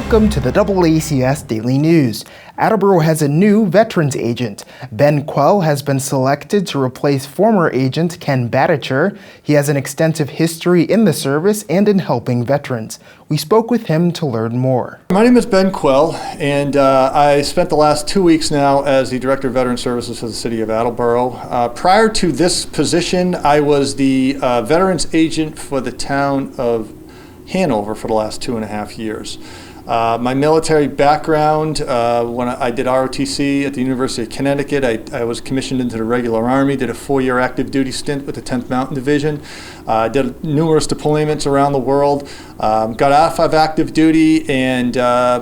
Welcome to the DoubleACS Daily News. Attleboro has a new veterans agent. Quelle has been selected to replace former agent Ken. He has an extensive history in the service and in helping veterans. We spoke with him to learn more. My name is Quelle, and I spent the last 2 weeks now as the Director of Veteran Services for the City of Attleboro. Prior to this position, I was the veterans agent for the town of Hanover for the last 2.5 years. My military background, when I did ROTC at the University of Connecticut, I was commissioned into the regular Army, did a 4-year active duty stint with the 10th Mountain Division, did numerous deployments around the world, got out of active duty, and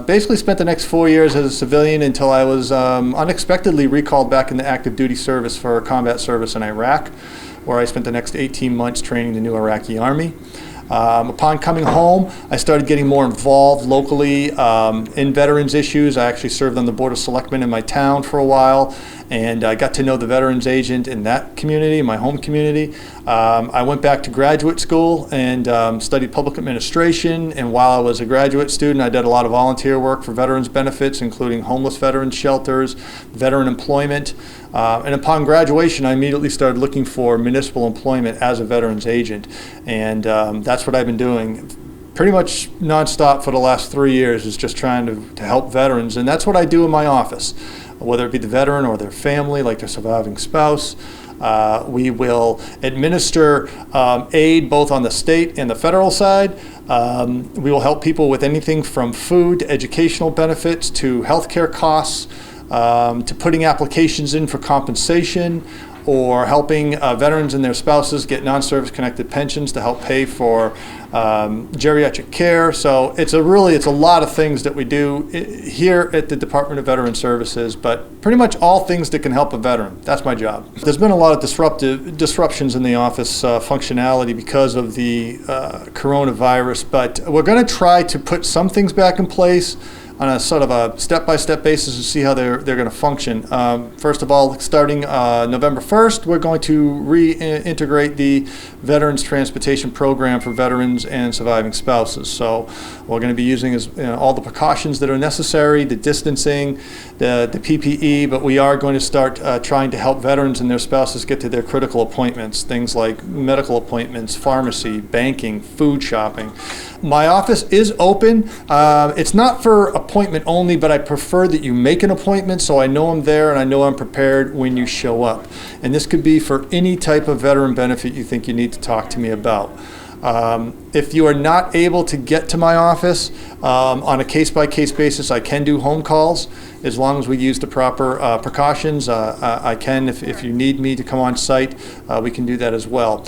basically spent the next 4 years as a civilian until I was unexpectedly recalled back into active duty service for combat service in Iraq, where I spent the next 18 months training the new Iraqi Army. Upon coming home, I started getting more involved locally in veterans issues. I actually served on the Board of Selectmen in my town for a while, and I got to know the veterans agent in that community, my home community. I went back to graduate school and studied public administration, and while I was a graduate student, I did a lot of volunteer work for veterans benefits, including homeless veterans shelters, veteran employment. And upon graduation, I immediately started looking for municipal employment as a veterans agent, and that's what I've been doing pretty much nonstop for the last 3 years, is just trying to help veterans. And that's what I do in my office, whether it be the veteran or their family, like their surviving spouse. We will administer aid both on the state and the federal side. We will help people with anything from food to educational benefits to healthcare costs, to putting applications in for compensation, or helping veterans and their spouses get non-service connected pensions to help pay for geriatric care. So it's a lot of things that we do here at the Department of Veteran Services, but pretty much all things that can help a veteran. That's my job. There's been a lot of disruptions in the office functionality because of the coronavirus, but we're going to try to put some things back in place on a sort of a step-by-step basis to see how they're going to function. First of all, starting November 1st, we're going to reintegrate the Veterans Transportation Program for veterans and surviving spouses. So we're going to be using all the precautions that are necessary, the distancing, the PPE, but we are going to start trying to help veterans and their spouses get to their critical appointments, things like medical appointments, pharmacy, banking, food shopping. My office is open. It's not for appointment only, but I prefer that you make an appointment so I know I'm there and I know I'm prepared when you show up. And this could be for any type of veteran benefit you think you need to talk to me about. If you are not able to get to my office on a case-by-case basis, I can do home calls as long as we use the proper precautions. I can, if you need me to come on site, we can do that as well.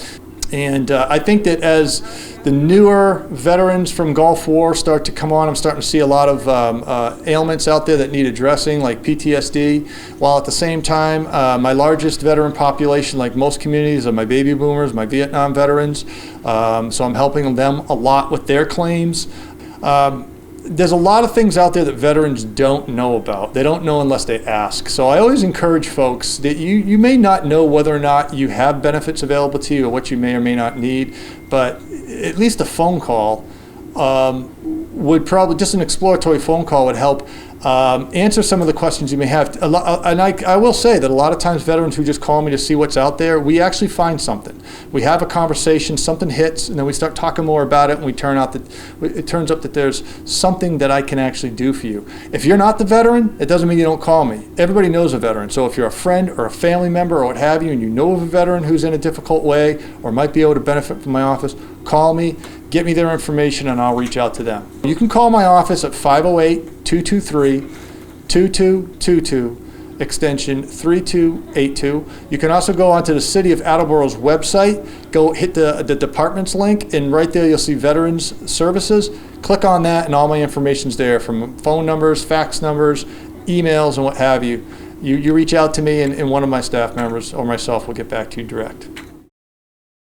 And I think that as the newer veterans from Gulf War start to come on, I'm starting to see a lot of ailments out there that need addressing, like PTSD, while at the same time, my largest veteran population, like most communities, are my baby boomers, my Vietnam veterans. So I'm helping them a lot with their claims. There's a lot of things out there that veterans don't know about. They don't know unless they ask. So I always encourage folks that you may not know whether or not you have benefits available to you or what you may or may not need, but at least a phone call would probably, just an exploratory phone call would help answer some of the questions you may have. And I will say that a lot of times veterans who just call me to see what's out there, we actually find something. We have a conversation, something hits, and then we start talking more about it, and it turns up that there's something that I can actually do for you. If you're not the veteran, it doesn't mean you don't call me. Everybody knows a veteran. So if you're a friend or a family member or what have you, and you know of a veteran who's in a difficult way or might be able to benefit from my office, call me, get me their information, and I'll reach out to them. You can call my office at 508-223-2222, extension 3282. You can also go onto the City of Attleboro's website, go hit the department's link, and right there you'll see Veterans Services. Click on that, and all my information's there, from phone numbers, fax numbers, emails, and what have you. You reach out to me, and one of my staff members or myself will get back to you direct.